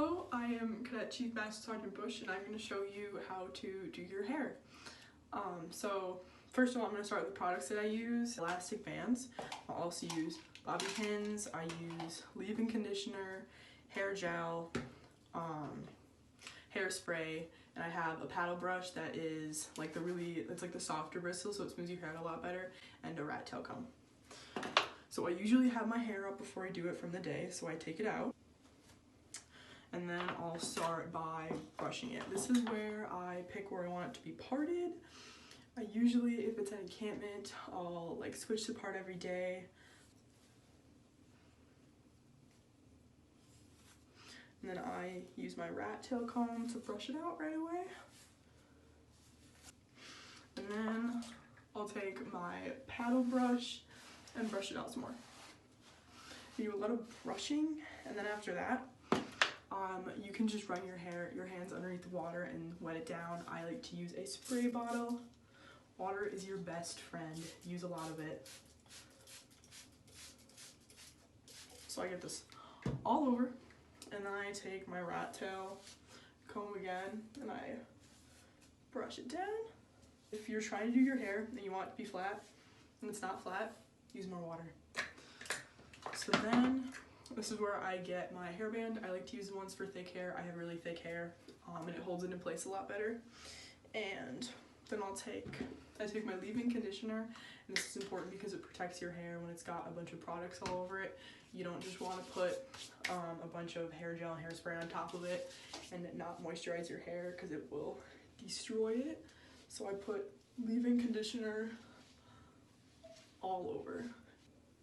Hello, I am Cadet Chief Master Sergeant Bush, and I'm going to show you how to do your hair. So first of all, I'm going to start with the products that I use. Elastic bands. I'll also use bobby pins. I use leave-in conditioner, hair gel, hairspray, and I have a paddle brush that is like it's like the softer bristles, so it smooths your hair out a lot better, and a rat tail comb. So I usually have my hair up before I do it from the day, so I take it out. And then I'll start by brushing it. This is where I pick where I want it to be parted. I usually, if it's an encampment, I'll like switch the part every day. And then I use my rat tail comb to brush it out right away. And then I'll take my paddle brush and brush it out some more. You do a lot of brushing, and then after that, you can just run your hands underneath the water and wet it down. I like to use a spray bottle. Water is your best friend. Use a lot of it. So I get this all over, and then I take my rat tail comb again and I brush it down. If you're trying to do your hair and you want it to be flat and it's not flat, use more water. So then, this is where I get my hairband. I like to use the ones for thick hair. I have really thick hair, and it holds it in place a lot better. And then I take my leave-in conditioner, and this is important because it protects your hair when it's got a bunch of products all over it. You don't just want to put a bunch of hair gel and hairspray on top of it and not moisturize your hair because it will destroy it. So I put leave-in conditioner all over.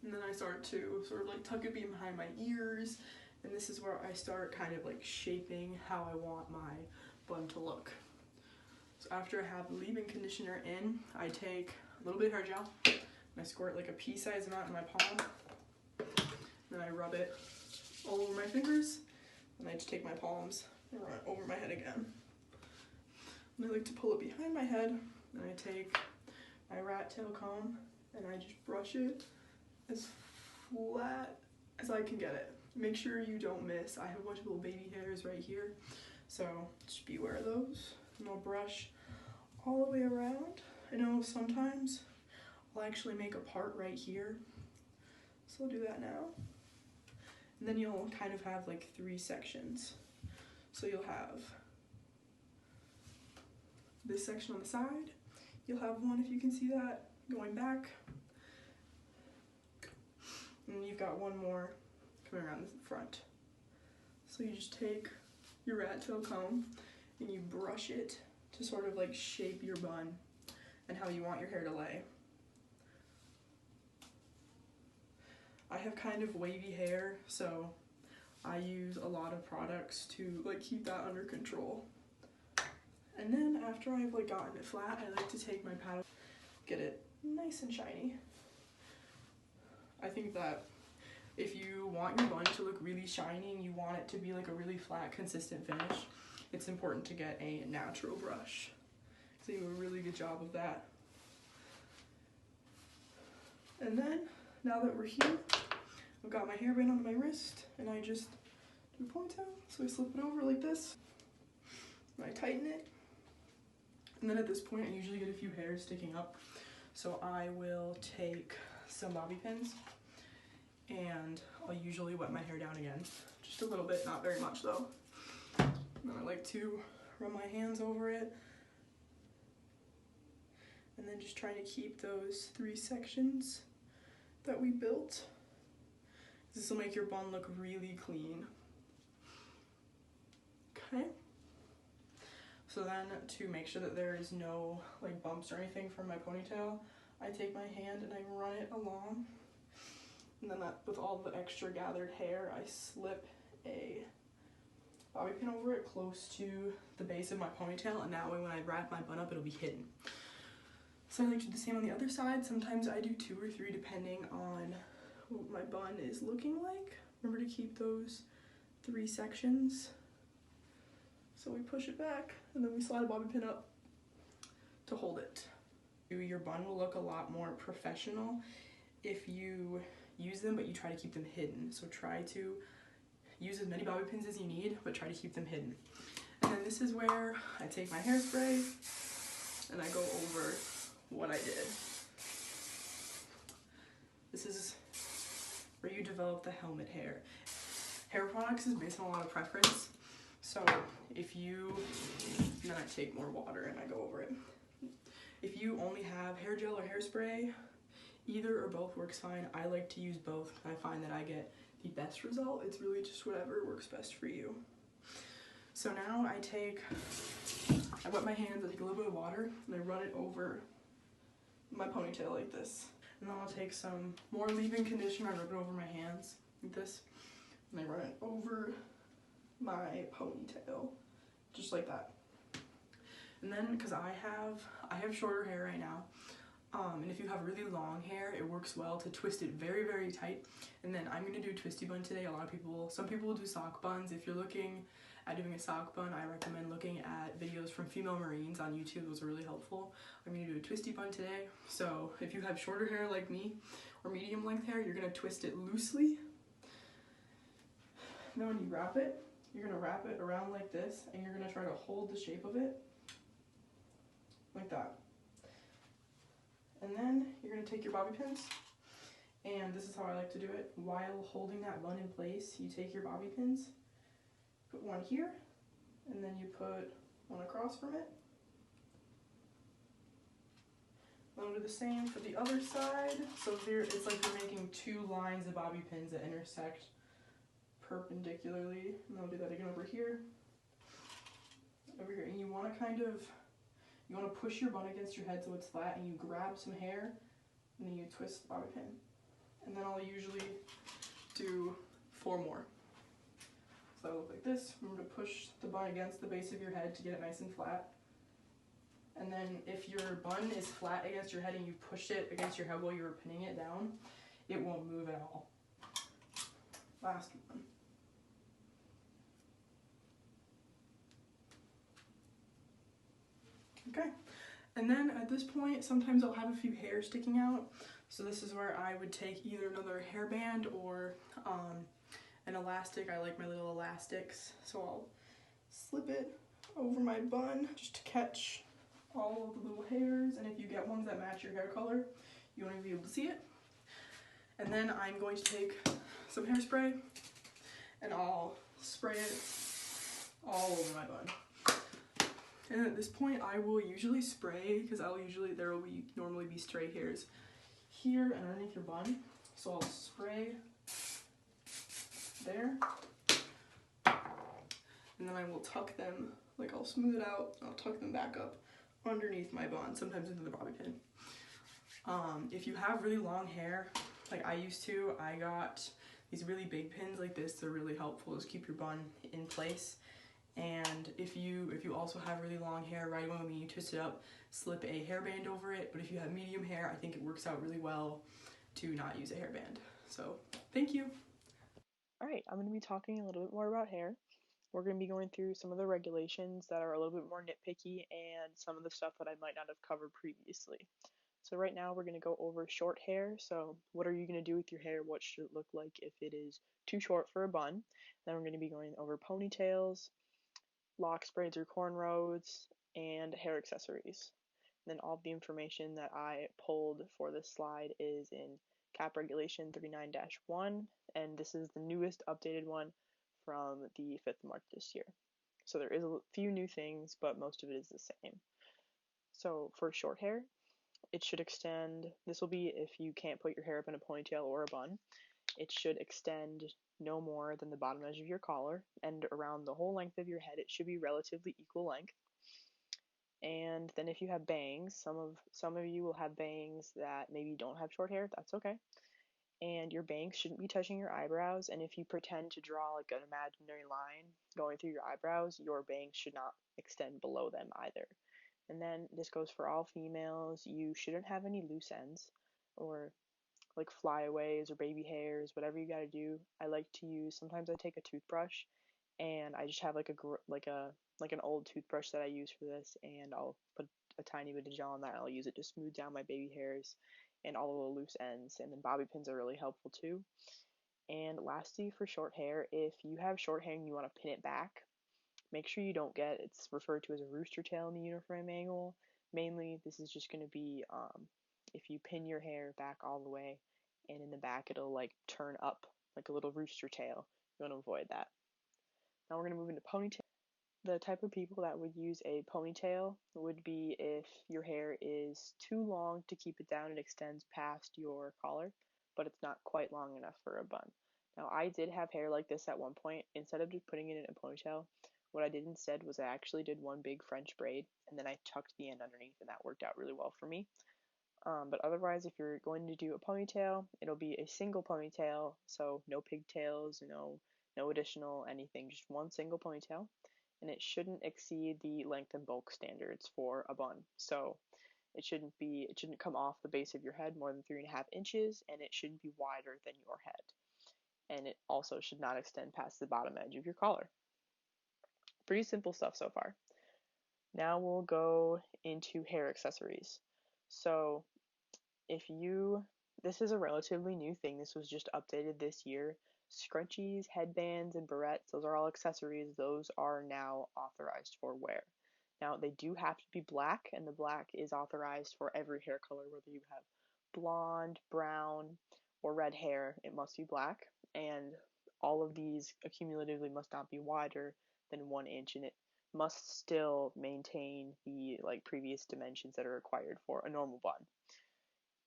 And then I start to sort of like tuck it behind my ears, and this is where I start kind of like shaping how I want my bun to look. So after I have the leave-in conditioner in, I take a little bit of hair gel and I squirt like a pea-sized amount in my palm. Then I rub it all over my fingers, and I just take my palms and run it over my head again. And I like to pull it behind my head, and I take my rat tail comb and I just brush it as flat as I can get it. Make sure you don't miss. I have a bunch of little baby hairs right here, so just beware of those. And I'll brush all the way around. I know sometimes I'll actually make a part right here, so I'll do that now. And then you'll kind of have like 3 sections. So you'll have this section on the side. You'll have one, if you can see that, going back. And you've got one more coming around the front. So you just take your rat tail comb and you brush it to sort of like shape your bun and how you want your hair to lay. I have kind of wavy hair, so I use a lot of products to like keep that under control. And then after I've like gotten it flat, I like to take my paddle, get it nice and shiny. I think that if you want your bun to look really shiny and you want it to be like a really flat, consistent finish, it's important to get a natural brush. So you do a really good job of that. And then, now that we're here, I've got my hairband on my wrist, and I just do a ponytail. So I slip it over like this, and I tighten it. And then at this point, I usually get a few hairs sticking up. So I will take some bobby pins, and I'll usually wet my hair down again, just a little bit, not very much though. And then I like to run my hands over it, and then just trying to keep those 3 sections that we built. This will make your bun look really clean. Okay. So then, to make sure that there is no like bumps or anything from my ponytail, I take my hand and I run it along, and then with all the extra gathered hair, I slip a bobby pin over it close to the base of my ponytail, and that way when I wrap my bun up, it'll be hidden. So I like to do the same on the other side. Sometimes I do 2 or 3 depending on what my bun is looking like. Remember to keep those 3 sections. So we push it back, and then we slide a bobby pin up to hold it. Your bun will look a lot more professional if you use them, but you try to keep them hidden. So try to use as many bobby pins as you need, but try to keep them hidden. And then this is where I take my hairspray and I go over what I did. This is where you develop the helmet hair. Hair products is based on a lot of preference. So if you, and then I take more water and I go over it. If you only have hair gel or hairspray, either or both works fine. I like to use both. I find that I get the best result. It's really just whatever works best for you. So now I wet my hands, I take a little bit of water, and I run it over my ponytail like this. And then I'll take some more leave-in conditioner, I rub it over my hands like this, and I run it over my ponytail, just like that. And then, because I have shorter hair right now, and if you have really long hair, it works well to twist it very, very tight. And then I'm going to do a twisty bun today. Some people will do sock buns. If you're looking at doing a sock bun, I recommend looking at videos from female Marines on YouTube. Those are really helpful. I'm going to do a twisty bun today. So if you have shorter hair like me, or medium length hair, you're going to twist it loosely. Then when you wrap it, you're going to wrap it around like this, and you're going to try to hold the shape of it like that. And then you're going to take your bobby pins, and this is how I like to do it. While holding that bun in place, you take your bobby pins, put one here, and then you put one across from it. Then do the same for the other side. So here it's like you're making two lines of bobby pins that intersect perpendicularly. And I'll do that again over here. And you want to push your bun against your head so it's flat, and you grab some hair, and then you twist the bobby pin. And then I'll usually do 4 more. So that'll look like this. Remember to push the bun against the base of your head to get it nice and flat. And then if your bun is flat against your head and you pushed it against your head while you were pinning it down, it won't move at all. Last one. Okay, and then at this point, sometimes I'll have a few hairs sticking out. So this is where I would take either another hairband or an elastic. I like my little elastics. So I'll slip it over my bun just to catch all of the little hairs. And if you get ones that match your hair color, you won't even be able to see it. And then I'm going to take some hairspray and I'll spray it all over my bun. And at this point, I will usually spray, because there will normally be stray hairs here and underneath your bun. So I'll spray there, and then I will tuck them, like I'll smooth it out, I'll tuck them back up underneath my bun, sometimes into the bobby pin. If you have really long hair, like I used to, I got these really big pins like this. They're really helpful to keep your bun in place. And if you also have really long hair, right when you twist it up, slip a hairband over it. But if you have medium hair, I think it works out really well to not use a hairband. So thank you. Alright, I'm going to be talking a little bit more about hair. We're going to be going through some of the regulations that are a little bit more nitpicky and some of the stuff that I might not have covered previously. So right now we're going to go over short hair. So what are you going to do with your hair? What should it look like if it is too short for a bun? Then we're going to be going over ponytails, locks, braids, or cornrows, and hair accessories. And then all of the information that I pulled for this slide is in CAP Regulation 39-1, and this is the newest updated one from the 5th of March this year. So there is a few new things, but most of it is the same. So for short hair, it should extend, this will be if you can't put your hair up in a ponytail or a bun, it should extend no more than the bottom edge of your collar, and around the whole length of your head it should be relatively equal length. And then if you have bangs, some of you will have bangs that maybe don't have short hair, that's okay. And your bangs shouldn't be touching your eyebrows, and if you pretend to draw like an imaginary line going through your eyebrows, your bangs should not extend below them either. And then this goes for all females. You shouldn't have any loose ends or like flyaways or baby hairs, whatever you gotta do. I like to use, sometimes I take a toothbrush and I just have like an old toothbrush that I use for this, and I'll put a tiny bit of gel on that, and I'll use it to smooth down my baby hairs and all of the loose ends. And then bobby pins are really helpful too. And lastly, for short hair, if you have short hair and you want to pin it back, make sure you don't get, it's referred to as a rooster tail in the uniform manual. Mainly, this is just going to be if you pin your hair back all the way, and in the back it'll like turn up like a little rooster tail. You want to avoid that. Now we're going to move into ponytail. The type of people that would use a ponytail would be if your hair is too long to keep it down and extends past your collar, but it's not quite long enough for a bun. Now, I did have hair like this at one point. Instead of just putting it in a ponytail, what I did instead was I actually did one big French braid, and then I tucked the end underneath, and that worked out really well for me. But otherwise, if you're going to do a ponytail, it'll be a single ponytail, so no pigtails, no additional anything, just one single ponytail, and it shouldn't exceed the length and bulk standards for a bun. So it shouldn't come off the base of your head more than 3.5 inches, and it shouldn't be wider than your head. And it also should not extend past the bottom edge of your collar. Pretty simple stuff so far. Now we'll go into hair accessories. So this is a relatively new thing. This was just updated this year. Scrunchies, headbands, and barrettes, those are all accessories. Those are now authorized for wear. Now, they do have to be black, and the black is authorized for every hair color, whether you have blonde, brown, or red hair, it must be black. And all of these accumulatively must not be wider than 1 inch, and it must still maintain the previous dimensions that are required for a normal bun.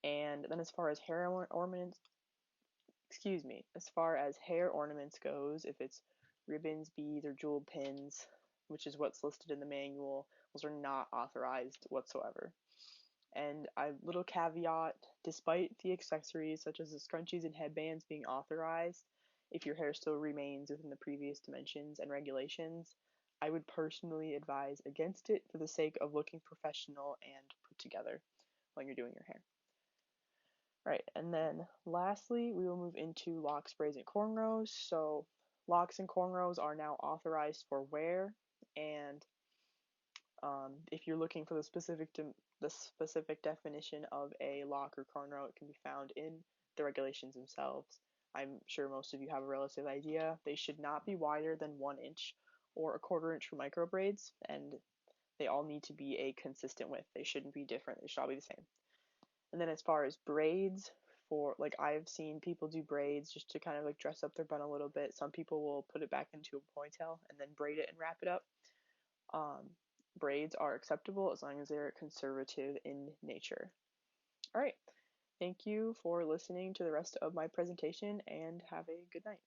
And then as far as hair ornaments goes, if it's ribbons, beads, or jeweled pins, which is what's listed in the manual, those are not authorized whatsoever. And a little caveat, despite the accessories such as the scrunchies and headbands being authorized, if your hair still remains within the previous dimensions and regulations, I would personally advise against it for the sake of looking professional and put together when you're doing your hair. Right, and then lastly, we will move into locks, braids, and cornrows. So locks and cornrows are now authorized for wear, and if you're looking for the specific definition of a lock or cornrow, it can be found in the regulations themselves. I'm sure most of you have a relative idea. They should not be wider than 1 inch or 1/4 inch for micro braids, and they all need to be a consistent width. They shouldn't be different. They should all be the same. And then as far as braids, I've seen people do braids just to kind of dress up their bun a little bit. Some people will put it back into a ponytail and then braid it and wrap it up. Braids are acceptable as long as they're conservative in nature. All right. Thank you for listening to the rest of my presentation, and have a good night.